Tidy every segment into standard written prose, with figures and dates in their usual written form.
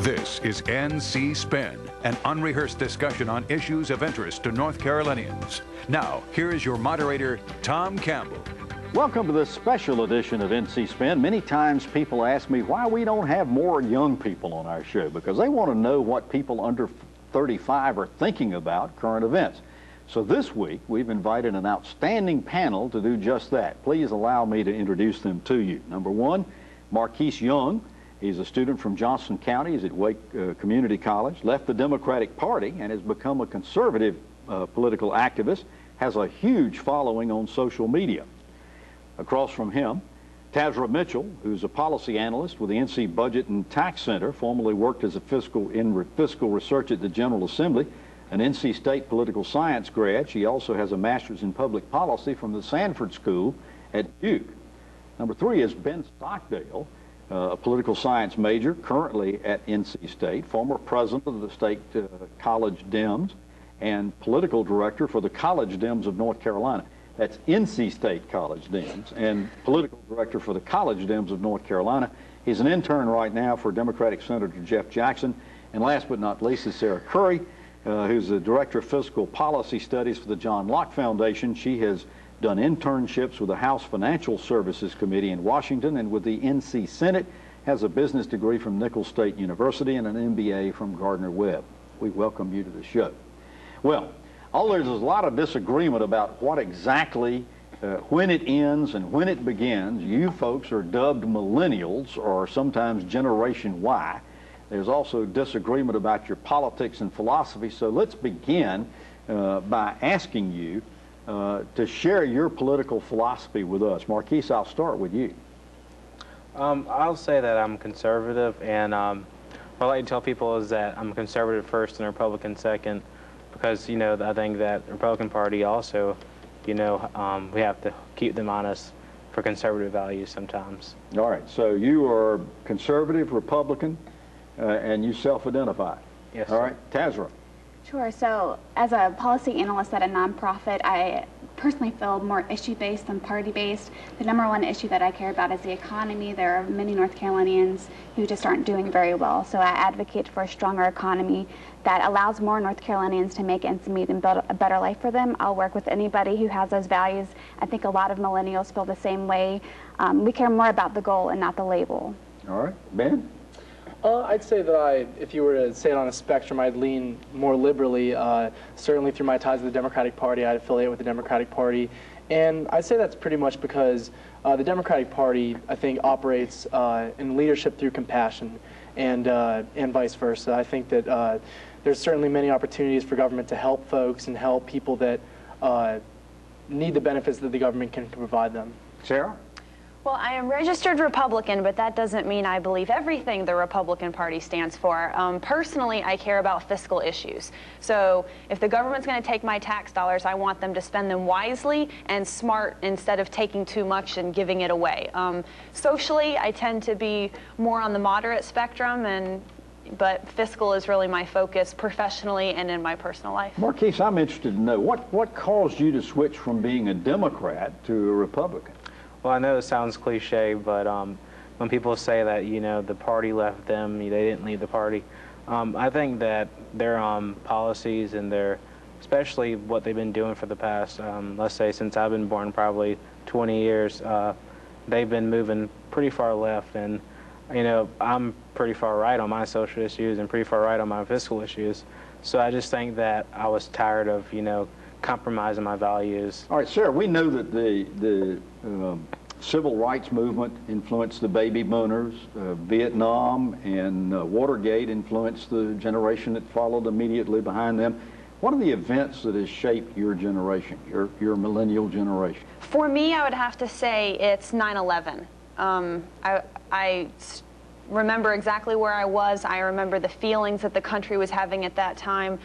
This is NC Spin, an unrehearsed discussion on issues of interest to North Carolinians. Now, here is your moderator, Tom Campbell. Welcome to this special edition of NC Spin. Many times people ask me why we don't have more young people on our show, because they want to know what people under 35 are thinking about current events. So this week, we've invited an outstanding panel to do just that. Please allow me to introduce them to you. Number one, Marquise Young. He's a student from Johnson County. He's at Wake Community College, left the Democratic Party and has become a conservative political activist, has a huge following on social media. Across from him, Tazra Mitchell, who's a policy analyst with the NC Budget and Tax Center, formerly worked as a fiscal research at the General Assembly, an NC State Political Science grad. She also has a master's in public policy from the Sanford School at Duke. Number three is Ben Stockdale, a political science major, currently at NC State, former president of the state College Dems, and political director for the College Dems of North Carolina. That's NC State College Dems, and political director for the College Dems of North Carolina. He's an intern right now for Democratic Senator Jeff Jackson. And last but not least is Sarah Curry, who's the director of fiscal policy studies for the John Locke Foundation. She has done internships with the House Financial Services Committee in Washington and with the NC Senate, has a business degree from Nicholls State University and an MBA from Gardner Webb. We welcome you to the show. Well, there's a lot of disagreement about what exactly, when it ends and when it begins. You folks are dubbed millennials, or sometimes Generation Y. There's also disagreement about your politics and philosophy. So let's begin by asking you to share your political philosophy with us. Marquise, I'll start with you. I'll say that I'm conservative, and what I like to tell people is that I'm conservative first and Republican second, because, you know, I think that the Republican Party also, you know, we have to keep them honest for conservative values sometimes. All right, so you are conservative, Republican, and you self-identify. Yes. All right, Tazra. Sure. So as a policy analyst at a nonprofit, I personally feel more issue-based than party-based. The number one issue that I care about is the economy. There are many North Carolinians who just aren't doing very well. So I advocate for a stronger economy that allows more North Carolinians to make ends meet and build a better life for them. I'll work with anybody who has those values. I think a lot of millennials feel the same way. We care more about the goal and not the label. All right. Ben? I'd say that if you were to say it on a spectrum, I'd lean more liberally. Certainly through my ties to the Democratic Party, I'd affiliate with the Democratic Party. And I'd say that's pretty much because the Democratic Party, I think, operates in leadership through compassion, and vice versa. I think that there's certainly many opportunities for government to help folks and help people that need the benefits that the government can provide them. Sarah? Well, I am registered Republican, but that doesn't mean I believe everything the Republican Party stands for. Personally, I care about fiscal issues. So if the government's going to take my tax dollars, I want them to spend them wisely and smart instead of taking too much and giving it away. Socially, I tend to be more on the moderate spectrum, but fiscal is really my focus professionally and in my personal life. Marquise, I'm interested to know, what caused you to switch from being a Democrat to a Republican? Well, I know it sounds cliche, but when people say that, you know, the party left them, they didn't leave the party, I think that their policies and especially what they've been doing for the past, let's say since I've been born, probably 20 years, they've been moving pretty far left. And, you know, I'm pretty far right on my social issues and pretty far right on my fiscal issues. So I just think that I was tired of, you know, compromising my values. All right, Sarah, we know that the civil rights movement influenced the baby boomers, Vietnam and Watergate influenced the generation that followed immediately behind them. What are the events that has shaped your generation, your millennial generation? For me, I would have to say it's 9/11. I remember exactly where I was. I remember the feelings that the country was having at that time.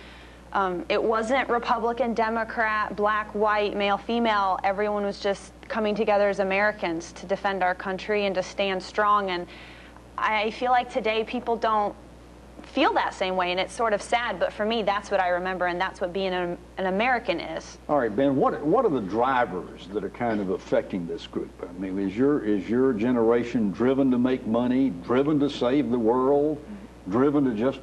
It wasn't Republican, Democrat, black, white, male, female. Everyone was just coming together as Americans to defend our country and to stand strong. And I feel like today people don't feel that same way, and it's sort of sad. But for me, that's what I remember, and that's what being an American is. All right, Ben, what are the drivers that are kind of affecting this group? I mean, is your generation driven to make money, driven to save the world, driven to just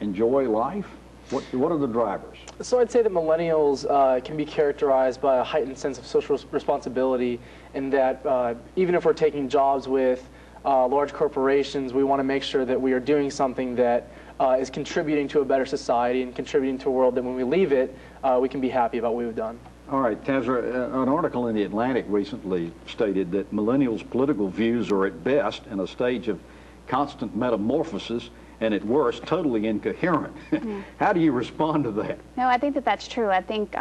enjoy life? What are the drivers? So I'd say that millennials can be characterized by a heightened sense of social responsibility, in that even if we're taking jobs with large corporations, we want to make sure that we are doing something that is contributing to a better society and contributing to a world that when we leave it, we can be happy about what we've done. All right, Tazra, an article in The Atlantic recently stated that millennials' political views are at best in a stage of constant metamorphosis, and at worst, totally incoherent. How do you respond to that? No, I think that that's true. I think,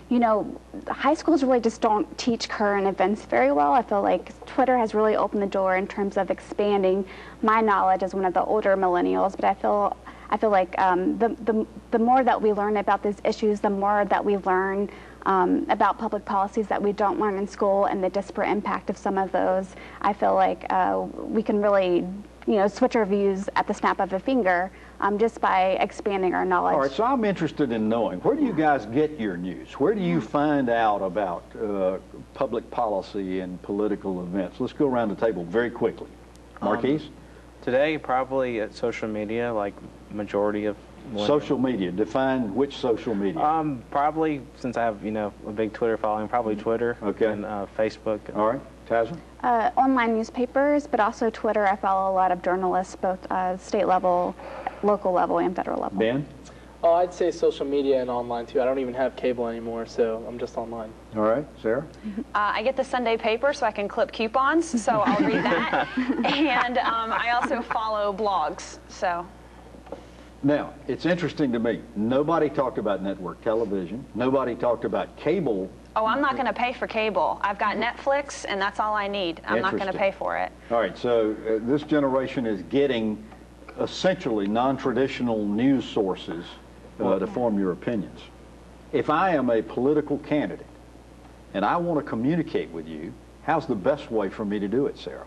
you know, high schools really just don't teach current events very well. I feel like Twitter has really opened the door in terms of expanding my knowledge as one of the older millennials, but I feel like the more that we learn about these issues, the more that we learn about public policies that we don't learn in school and the disparate impact of some of those. I feel like we can really, you know, switch our views at the snap of a finger just by expanding our knowledge. All right, so I'm interested in knowing, where do you guys get your news? Where do you find out about public policy and political events? Let's go around the table very quickly. Marquise? Today, probably at social media, like majority of social media. Define which social media. Probably, since I have, you know, a big Twitter following, probably Twitter and Facebook. All right. Tazra? Online newspapers, but also Twitter. I follow a lot of journalists, both state level, local level, and federal level. Ben? Oh, I'd say social media and online too. I don't even have cable anymore, so I'm just online. All right. Sarah? I get the Sunday paper so I can clip coupons, so I'll read that. And I also follow blogs, so. Now, it's interesting to me. Nobody talked about network television. Nobody talked about cable. Oh, I'm not going to pay for cable. I've got Netflix, and that's all I need. I'm not going to pay for it. All right, so this generation is getting essentially non-traditional news sources to form your opinions. If I am a political candidate and I want to communicate with you, how's the best way for me to do it, Sarah?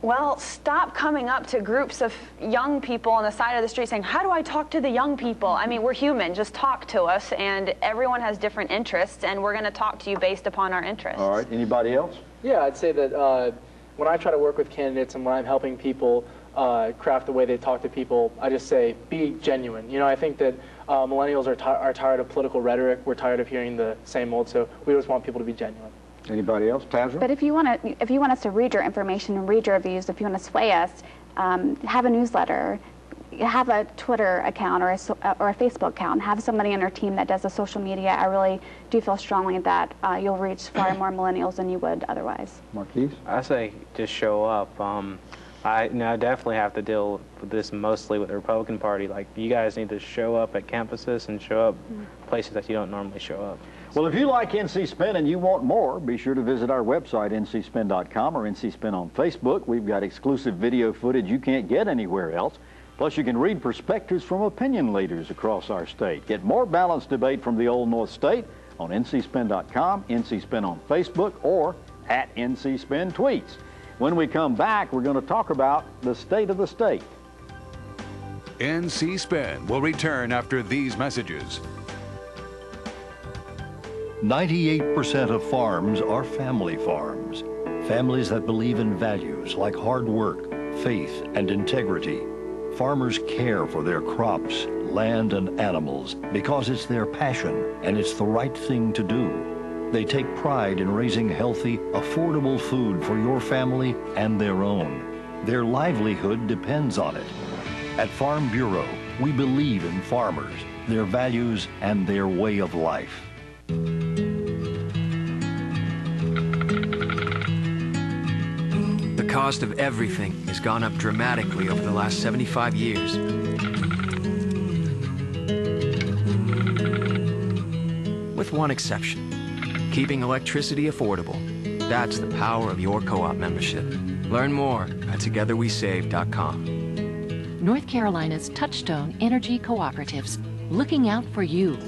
Well, stop coming up to groups of young people on the side of the street saying, how do I talk to the young people? I mean, we're human. Just talk to us, and everyone has different interests, and we're going to talk to you based upon our interests. All right. Anybody else? Yeah, I'd say that when I try to work with candidates and when I'm helping people craft the way they talk to people, I just say, be genuine. You know, I think that millennials are tired of political rhetoric. We're tired of hearing the same old, so we just want people to be genuine. Anybody else? Tazra? But if you want us to read your information and read your views, if you want to sway us, have a newsletter, have a Twitter account or a Facebook account, have somebody on your team that does the social media. I really do feel strongly that you'll reach far more millennials than you would otherwise. Marquise? I say just show up. I definitely have to deal with this mostly with the Republican Party. Like, you guys need to show up at campuses and show up places that you don't normally show up. Well, if you like NC Spin and you want more, be sure to visit our website, ncspin.com, or NC Spin on Facebook. We've got exclusive video footage you can't get anywhere else. Plus, you can read perspectives from opinion leaders across our state. Get more balanced debate from the Old North State on ncspin.com, NC Spin on Facebook, or at NC Spin Tweets. When we come back, we're going to talk about the state of the state. NC Spin will return after these messages. 98% of farms are family farms. Families that believe in values like hard work, faith, and integrity. Farmers care for their crops, land, and animals because it's their passion and it's the right thing to do. They take pride in raising healthy, affordable food for your family and their own. Their livelihood depends on it. At Farm Bureau, we believe in farmers, their values, and their way of life. The cost of everything has gone up dramatically over the last 75 years. With one exception, keeping electricity affordable. That's the power of your co-op membership. Learn more at togetherwesave.com. North Carolina's Touchstone Energy Cooperatives, looking out for you.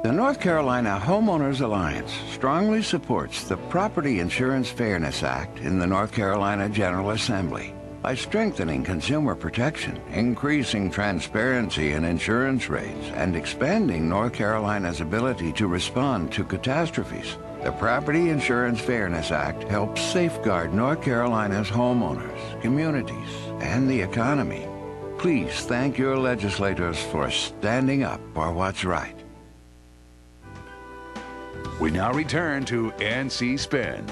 The North Carolina Homeowners Alliance strongly supports the Property Insurance Fairness Act in the North Carolina General Assembly by strengthening consumer protection, increasing transparency in insurance rates, and expanding North Carolina's ability to respond to catastrophes. The Property Insurance Fairness Act helps safeguard North Carolina's homeowners, communities, and the economy. Please thank your legislators for standing up for what's right. We now return to NC Spin.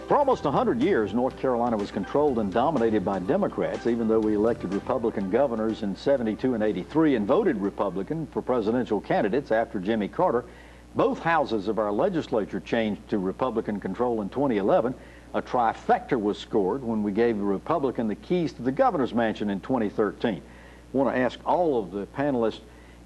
For almost 100 years, North Carolina was controlled and dominated by Democrats, even though we elected Republican governors in 72 and 83 and voted Republican for presidential candidates after Jimmy Carter. Both houses of our legislature changed to Republican control in 2011. A trifecta was scored when we gave a Republican the keys to the governor's mansion in 2013. I want to ask all of the panelists,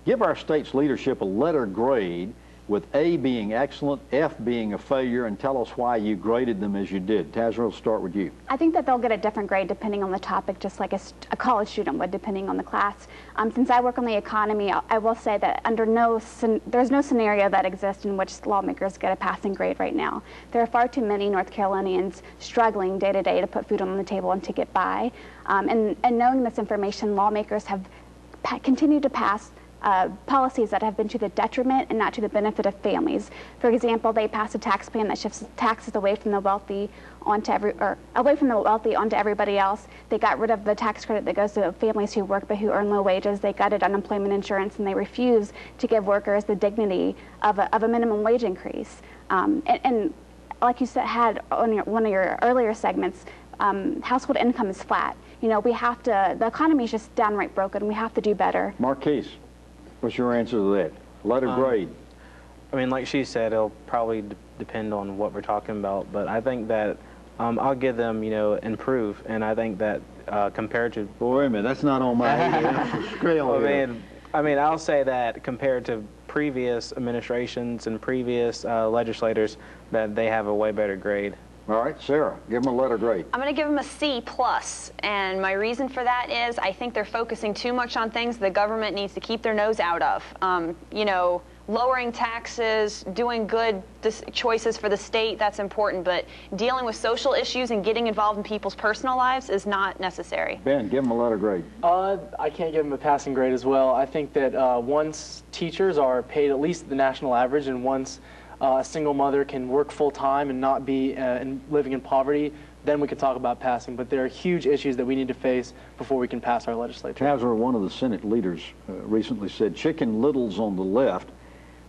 give our state's leadership a letter grade, with A being excellent, F being a failure, and tell us why you graded them as you did. Tazra, we'll start with you. I think that they'll get a different grade depending on the topic, just like a college student would, depending on the class. Since I work on the economy, I will say that there's no scenario that exists in which lawmakers get a passing grade right now. There are far too many North Carolinians struggling day to day to put food on the table and to get by. And knowing this information, lawmakers have continued to pass policies that have been to the detriment and not to the benefit of families. For example, they passed a tax plan that shifts taxes away from the wealthy onto everybody else. They got rid of the tax credit that goes to families who work but who earn low wages. They gutted unemployment insurance, and they refuse to give workers the dignity of a minimum wage increase. And like you said, had on one of your earlier segments, household income is flat. You know, the economy is just downright broken. We have to do better. Marquise, what's your answer to that? Letter grade. I mean, like she said, it'll probably depend on what we're talking about, but I think that I'll give them, improve, and I think that compared to... Well, wait a minute, that's not on my head. I mean, I'll say that compared to previous administrations and previous legislators, that they have a way better grade. All right, Sarah, give them a letter grade. I'm going to give them a C+, and my reason for that is I think they're focusing too much on things the government needs to keep their nose out of. Lowering taxes, doing good choices for the state, that's important, but dealing with social issues and getting involved in people's personal lives is not necessary. Ben, give them a letter grade. I can't give them a passing grade as well. I think that once teachers are paid at least the national average, and once a single mother can work full-time and not be living in poverty, then we can talk about passing. But there are huge issues that we need to face before we can pass our legislature. Tazra, one of the Senate leaders recently said Chicken Littles on the left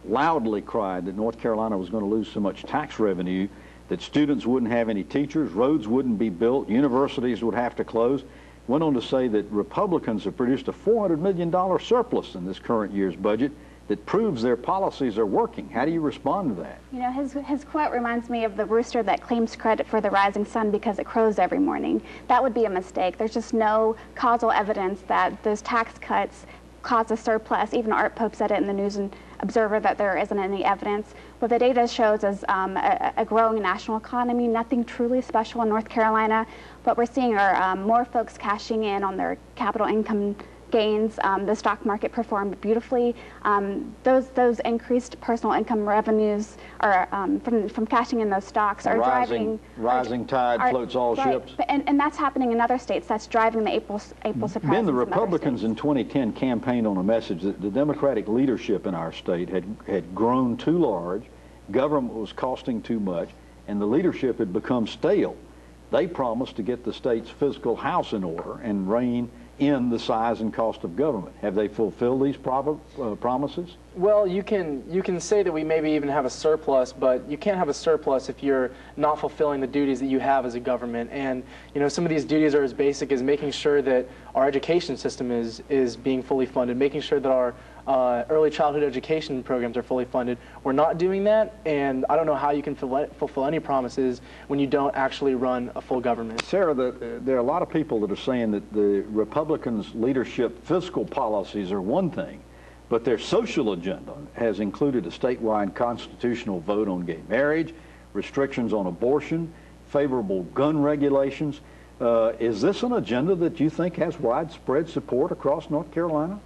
loudly cried that North Carolina was going to lose so much tax revenue that students wouldn't have any teachers, roads wouldn't be built, universities would have to close. Went on to say that Republicans have produced a $400 million surplus in this current year's budget that proves their policies are working. How do you respond to that? You know, his quote reminds me of the rooster that claims credit for the rising sun because it crows every morning. That would be a mistake. There's just no causal evidence that those tax cuts cause a surplus. Even Art Pope said it in the News and Observer that there isn't any evidence. What the data shows is a growing national economy, nothing truly special in North Carolina. What we're seeing are more folks cashing in on their capital income gains. The stock market performed beautifully. Those increased personal income revenues are from cashing in those stocks are rising tide floats all ships. And that's happening in other states. That's driving the April surprise. Ben, the Republicans in 2010 campaigned on a message that the Democratic leadership in our state had grown too large, government was costing too much, and the leadership had become stale. They promised to get the state's fiscal house in order and rein in the size and cost of government. Have they fulfilled these promises? Well, you can say that we maybe even have a surplus, but you can't have a surplus if you're not fulfilling the duties that you have as a government. And some of these duties are as basic as making sure that our education system is being fully funded, making sure that our early childhood education programs are fully funded. We're not doing that, and I don't know how you can fulfill any promises when you don't actually run a full government. Sarah, there are a lot of people that are saying that the Republicans' leadership fiscal policies are one thing, but their social agenda has included a statewide constitutional vote on gay marriage, restrictions on abortion, favorable gun regulations. Is this an agenda that you think has widespread support across North Carolina?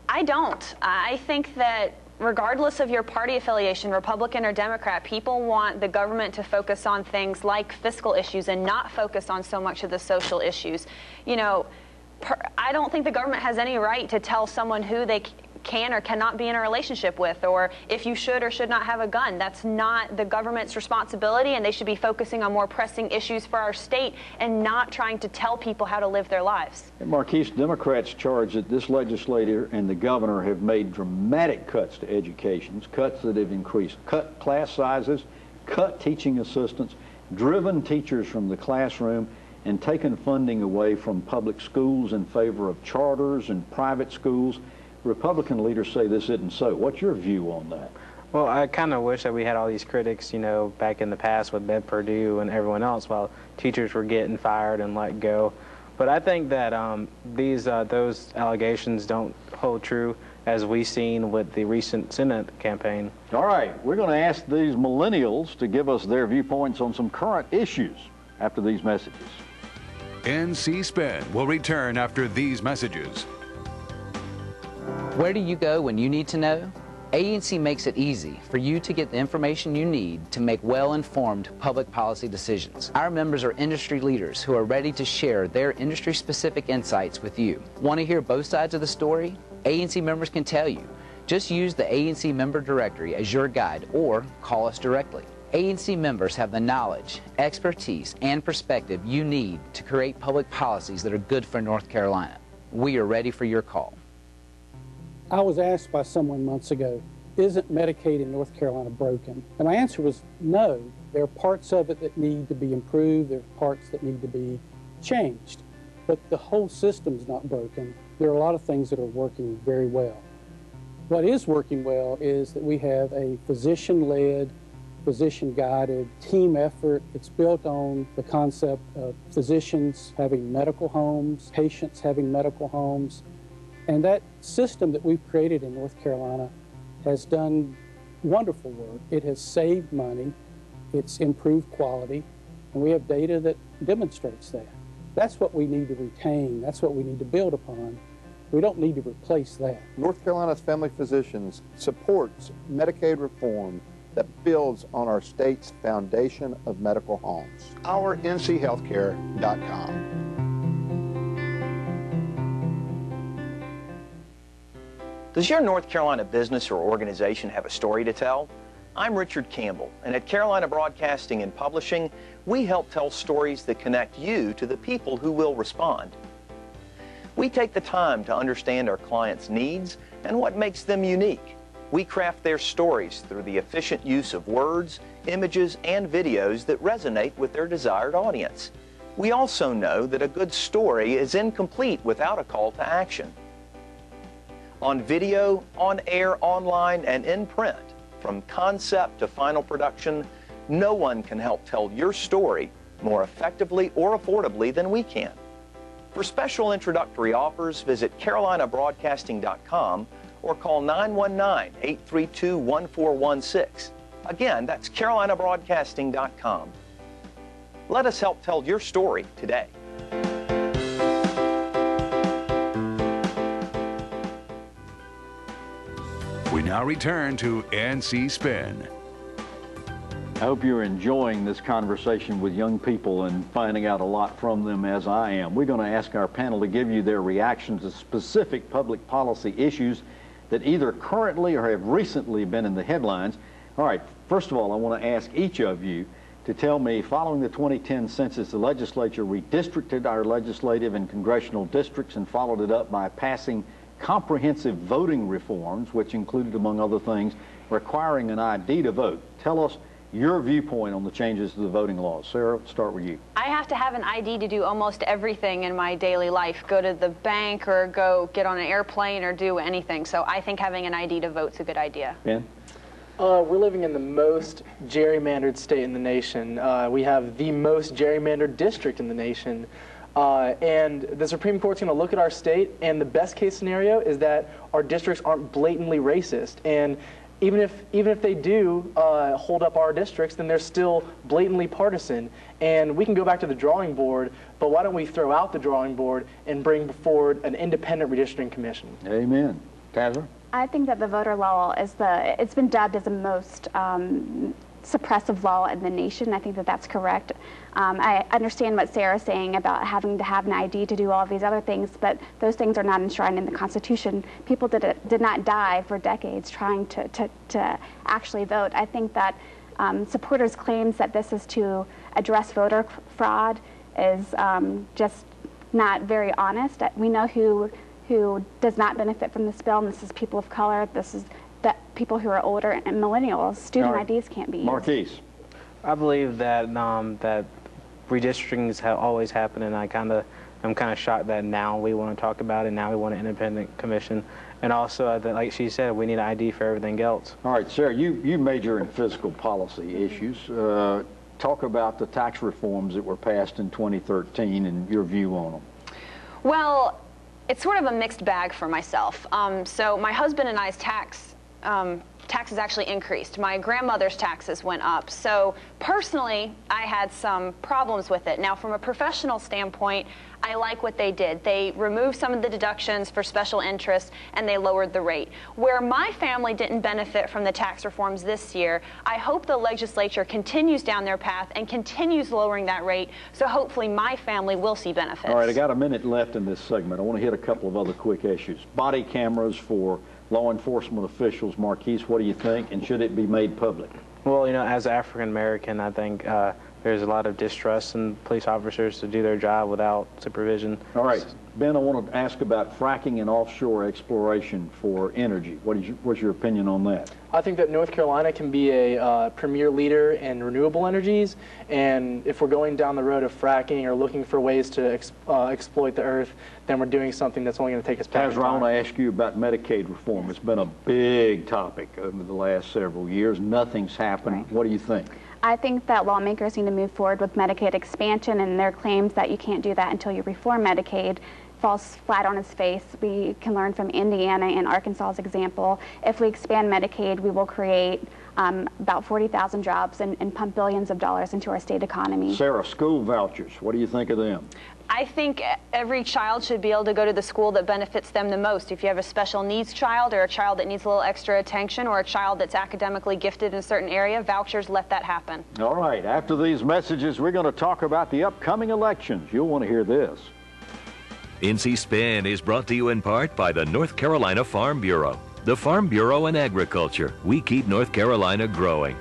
I don't. I think that regardless of your party affiliation, Republican or Democrat, people want the government to focus on things like fiscal issues and not focus on so much of the social issues. I don't think the government has any right to tell someone who they can or cannot be in a relationship with, or if you should or should not have a gun. That's not the government's responsibility, and they should be focusing on more pressing issues for our state and not trying to tell people how to live their lives. And Marquise, Democrats charge that this legislator and the governor have made dramatic cuts to education, cuts that have increased cut class sizes, cut teaching assistants, driven teachers from the classroom, and taken funding away from public schools in favor of charters and private schools. Republican leaders say this isn't so. What's your view on that? Well, I kind of wish that we had all these critics, you know, back in the past with Ed Perdue and everyone else, while teachers were getting fired and let go. But I think that those allegations don't hold true, as we've seen with the recent Senate campaign. All right, we're going to ask these millennials to give us their viewpoints on some current issues after these messages. NC Spin will return after these messages. Where do you go when you need to know? ANC makes it easy for you to get the information you need to make well-informed public policy decisions. Our members are industry leaders who are ready to share their industry-specific insights with you. Want to hear both sides of the story? ANC members can tell you. Just use the ANC member directory as your guide or call us directly. ANC members have the knowledge, expertise, and perspective you need to create public policies that are good for North Carolina. We are ready for your call. I was asked by someone months ago, isn't Medicaid in North Carolina broken? And my answer was no. There are parts of it that need to be improved. There are parts that need to be changed. But the whole system's not broken. There are a lot of things that are working very well. What is working well is that we have a physician-led, physician-guided team effort. It's built on the concept of physicians having medical homes, patients having medical homes. And that system that we've created in North Carolina has done wonderful work. It has saved money, it's improved quality, and we have data that demonstrates that. That's what we need to retain, that's what we need to build upon. We don't need to replace that. North Carolina's Family Physicians supports Medicaid reform that builds on our state's foundation of medical homes. OurNCHealthcare.com. Does your North Carolina business or organization have a story to tell? I'm Richard Campbell, and at Carolina Broadcasting and Publishing, we help tell stories that connect you to the people who will respond. We take the time to understand our clients' needs and what makes them unique. We craft their stories through the efficient use of words, images, and videos that resonate with their desired audience. We also know that a good story is incomplete without a call to action. On video, on air, online, and in print, from concept to final production, no one can help tell your story more effectively or affordably than we can. For special introductory offers, visit carolinabroadcasting.com or call 919-832-1416. Again, that's carolinabroadcasting.com. Let us help tell your story today. We now return to NC Spin. I hope you're enjoying this conversation with young people and finding out a lot from them, as I am. We're going to ask our panel to give you their reactions to specific public policy issues that either currently or have recently been in the headlines. All right, first of all, I want to ask each of you to tell me, following the 2010 census, the legislature redistricted our legislative and congressional districts and followed it up by passing comprehensive voting reforms, which included, among other things, requiring an ID to vote. Tell us your viewpoint on the changes to the voting laws. Sarah, start with you. I have to have an ID to do almost everything in my daily life. Go to the bank or go get on an airplane or do anything. So I think having an ID to vote is a good idea. Ben? We're living in the most gerrymandered state in the nation. We have the most gerrymandered district in the nation. And the Supreme Court's going to look at our state, and the best case scenario is that our districts aren't blatantly racist. And even if they do hold up our districts, then they're still blatantly partisan. And we can go back to the drawing board, but why don't we throw out the drawing board and bring forward an independent redistricting commission? Amen. Tazra? I think that the voter law is it's been dubbed as the most suppressive law in the nation. I think that that's correct. I understand what Sarah's saying about having to have an ID to do all of these other things, but those things are not enshrined in the Constitution. People did not die for decades trying to actually vote. I think that supporters' claims that this is to address voter fraud is just not very honest. We know who does not benefit from this bill, and this is people of color. This is people who are older and millennials. Student IDs can't be used. Marquise. I believe that that redistricting have always happened, and I'm kind of shocked that now we want to talk about it. Now we want an independent commission, and also that, like she said, we need an ID for everything else. All right, Sarah, you major in fiscal policy issues. Talk about the tax reforms that were passed in 2013 and your view on them. Well, it's sort of a mixed bag for myself. So my husband and I's taxes actually increased. My grandmother's taxes went up. So personally, I had some problems with it. Now, from a professional standpoint, I like what they did. They removed some of the deductions for special interests, and they lowered the rate. Where my family didn't benefit from the tax reforms this year, I hope the legislature continues down their path and continues lowering that rate, so hopefully my family will see benefits. All right, I got a minute left in this segment. I want to hit a couple of other quick issues. Body cameras for law enforcement officials. Marquise, what do you think, and should it be made public? Well, you know, as an African American, I think there's a lot of distrust in police officers to do their job without supervision. All right, Ben, I want to ask about fracking and offshore exploration for energy. What's your opinion on that? I think that North Carolina can be a premier leader in renewable energies, and if we're going down the road of fracking or looking for ways to exploit the earth, then we're doing something that's only going to take us back in Tazra, I time. want to ask you about Medicaid reform. It's been a big topic over the last several years. Nothing's happened. Right. What do you think? I think that lawmakers need to move forward with Medicaid expansion, and their claims that you can't do that until you reform Medicaid falls flat on its face. We can learn from Indiana and Arkansas's example. If we expand Medicaid, we will create about 40,000 jobs and pump billions of dollars into our state economy. Sarah, school vouchers, what do you think of them? I think every child should be able to go to the school that benefits them the most. If you have a special needs child or a child that needs a little extra attention or a child that's academically gifted in a certain area, vouchers let that happen. All right, after these messages, we're going to talk about the upcoming elections. You'll want to hear this. NC Spin is brought to you in part by the North Carolina Farm Bureau. The Farm Bureau and Agriculture. We keep North Carolina growing.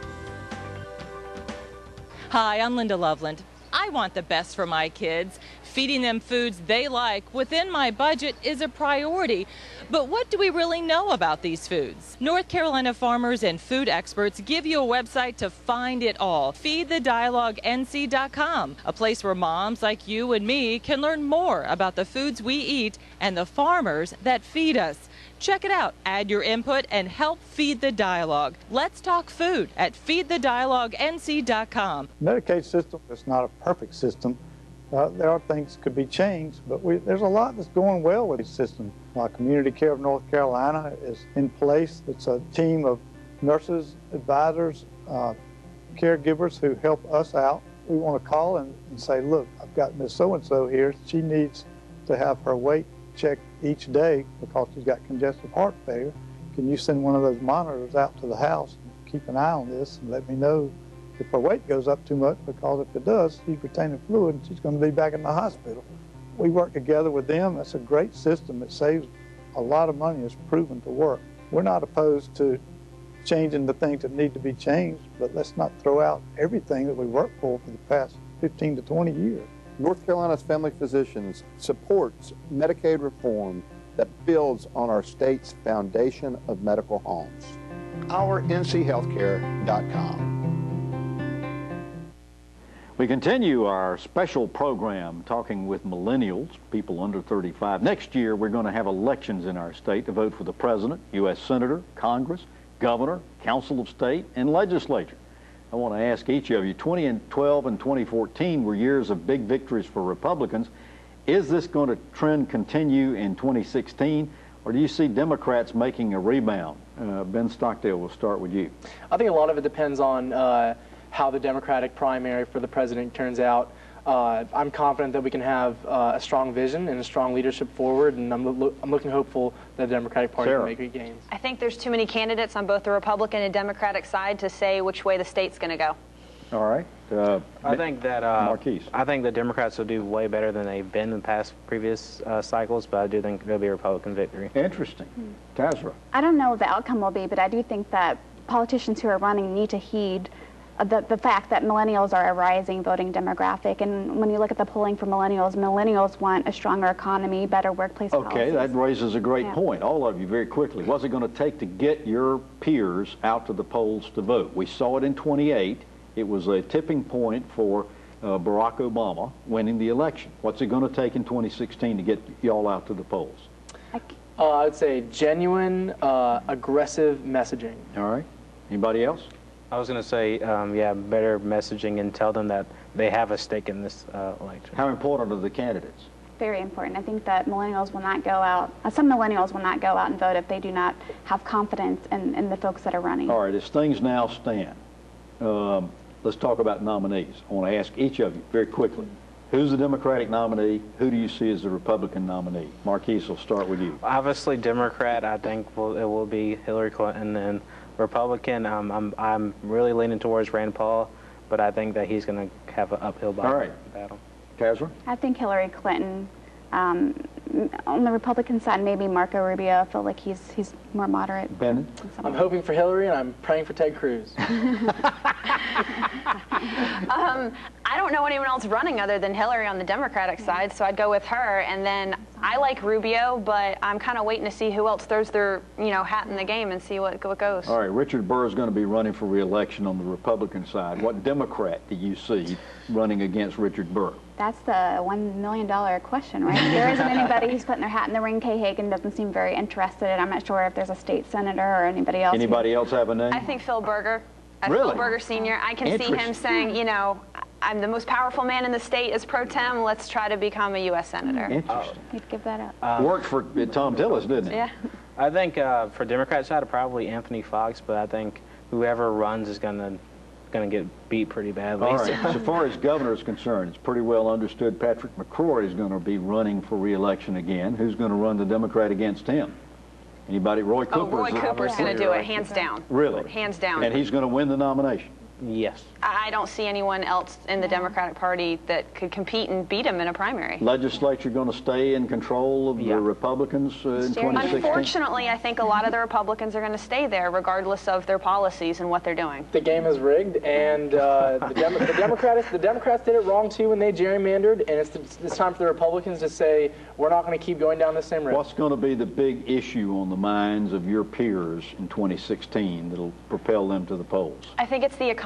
Hi, I'm Linda Loveland. I want the best for my kids. Feeding them foods they like within my budget is a priority. But what do we really know about these foods? North Carolina farmers and food experts give you a website to find it all. FeedTheDialogueNC.com, a place where moms like you and me can learn more about the foods we eat and the farmers that feed us. Check it out, add your input, and help feed the dialogue. Let's talk food at FeedTheDialogueNC.com. Medicaid system is not a perfect system. There are things that could be changed, but there's a lot that's going well with the system. Community Care of North Carolina is in place. It's a team of nurses, advisors, caregivers who help us out. We want to call and say, look, I've got Miss So-and-so here. She needs to have her weight checked each day because she's got congestive heart failure. Can you send one of those monitors out to the house and keep an eye on this and let me know if her weight goes up too much, because if it does, she's retaining fluid and she's going to be back in the hospital. We work together with them. That's a great system. It saves a lot of money. It's proven to work. We're not opposed to changing the things that need to be changed, but let's not throw out everything that we worked for the past 15 to 20 years. North Carolina's Family Physicians supports Medicaid reform that builds on our state's foundation of medical homes. OurNCHealthcare.com. We continue our special program talking with millennials, people under 35. Next year, we're going to have elections in our state to vote for the president, U.S. Senator, Congress, governor, council of state, and legislature. I want to ask each of you, 2012 and 2014 were years of big victories for Republicans. Is this going to trend continue in 2016, or do you see Democrats making a rebound? Ben Stockdale, we'll start with you. I think a lot of it depends on how the Democratic primary for the president turns out. I'm confident that we can have a strong vision and a strong leadership forward, and I'm looking hopeful that the Democratic Party can make big gains. I think there's too many candidates on both the Republican and Democratic side to say which way the state's going to go. All right. I think that Marquise. I think the Democrats will do way better than they've been in past previous cycles, but I do think there'll be a Republican victory. Interesting. Tazra. I don't know what the outcome will be, but I do think that politicians who are running need to heed the fact that millennials are a rising voting demographic. And when you look at the polling for millennials want a stronger economy, better workplace policies. Okay, that raises a great point. All of you, very quickly. What's it going to take to get your peers out to the polls to vote? We saw it in 28. It was a tipping point for Barack Obama winning the election. What's it going to take in 2016 to get y'all out to the polls? I would say genuine, aggressive messaging. All right. Anybody else? I was going to say, yeah, better messaging and tell them that they have a stake in this election. How important are the candidates? Very important. I think that millennials will not go out, some millennials will not go out and vote if they do not have confidence in the folks that are running. All right, as things now stand, let's talk about nominees. I want to ask each of you very quickly. Who's the Democratic nominee? Who do you see as the Republican nominee? Marquise, will start with you. Obviously, Democrat, I think it will be Hillary Clinton, and Republican, I'm really leaning towards Rand Paul, but I think that he's going to have an uphill battle. Tazra? I think Hillary Clinton. On the Republican side, maybe Marco Rubio. I feel like he's more moderate. Ben? I'm hoping for Hillary, and I'm praying for Ted Cruz. I don't know anyone else running other than Hillary on the Democratic side, so I'd go with her. And then I like Rubio, but I'm kind of waiting to see who else throws their hat in the game and see what goes. All right, Richard Burr is going to be running for re-election on the Republican side. What Democrat do you see running against Richard Burr? That's the $1 million question, right? There isn't anybody who's putting their hat in the ring. Kay Hagan doesn't seem very interested. I'm not sure if there's a state senator or anybody else. Anybody else have a name? I think Phil Berger. Really? Phil Berger Sr. I can see him saying, I'm the most powerful man in the state as pro tem. Let's try to become a U.S. senator. Interesting. You'd give that up. Worked for Tom Tillis, didn't it? Yeah. I think for Democrat side, probably Anthony Fox, but I think whoever runs is going to get beat pretty badly. All right. So far as governor is concerned, it's pretty well understood Patrick McCrory is going to be running for re-election again. Who's going to run the Democrat against him? Anybody? Roy Cooper? Roy Cooper's going to do it, hands down. Really? Hands down. And he's going to win the nomination? Yes. I don't see anyone else in the Democratic Party that could compete and beat him in a primary. Legislature going to stay in control of the Republicans in 2016? Unfortunately, I think a lot of the Republicans are going to stay there regardless of their policies and what they're doing. The game is rigged, and the Democrats did it wrong too when they gerrymandered, and it's time for the Republicans to say, we're not going to keep going down the same road. What's going to be the big issue on the minds of your peers in 2016 that'll propel them to the polls? I think it's the economy.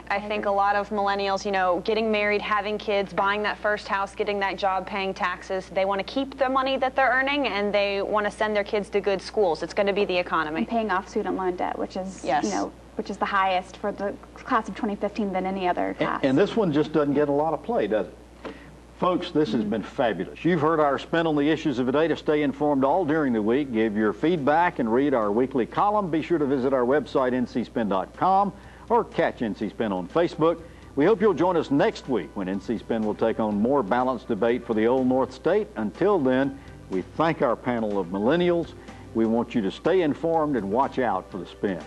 I think a lot of millennials, getting married, having kids, buying that first house, getting that job, paying taxes, they want to keep the money that they're earning, and they want to send their kids to good schools. It's going to be the economy. And paying off student loan debt, which is, which is the highest for the class of 2015 than any other class. And this one just doesn't get a lot of play, does it? Folks, this has been fabulous. You've heard our spin on the issues of the day. To stay informed all during the week, give your feedback and read our weekly column. Be sure to visit our website, ncspin.com, or catch NC Spin on Facebook. We hope you'll join us next week when NC Spin will take on more balanced debate for the Old North State. Until then, we thank our panel of millennials. We want you to stay informed and watch out for the spin.